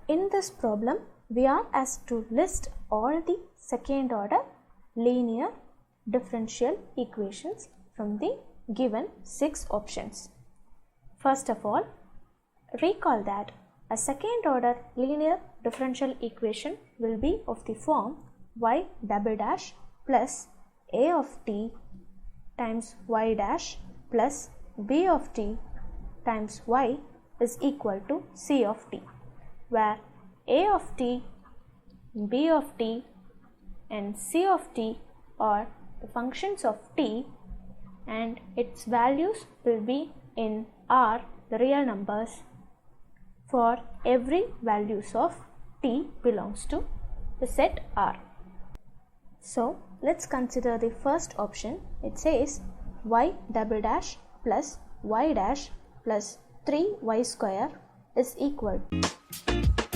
In this problem, we are asked to list all the second order linear differential equations from the given 6 options. First of all, recall that a second order linear differential equation will be of the form y double dash plus a of t times y dash plus b of t times y is equal to c of t, where a of t, b of t and c of t are the functions of t and its values will be in R, the real numbers, for every values of t belongs to the set R. So let's consider the first option. It says y double dash plus y dash plus 3y square is equal to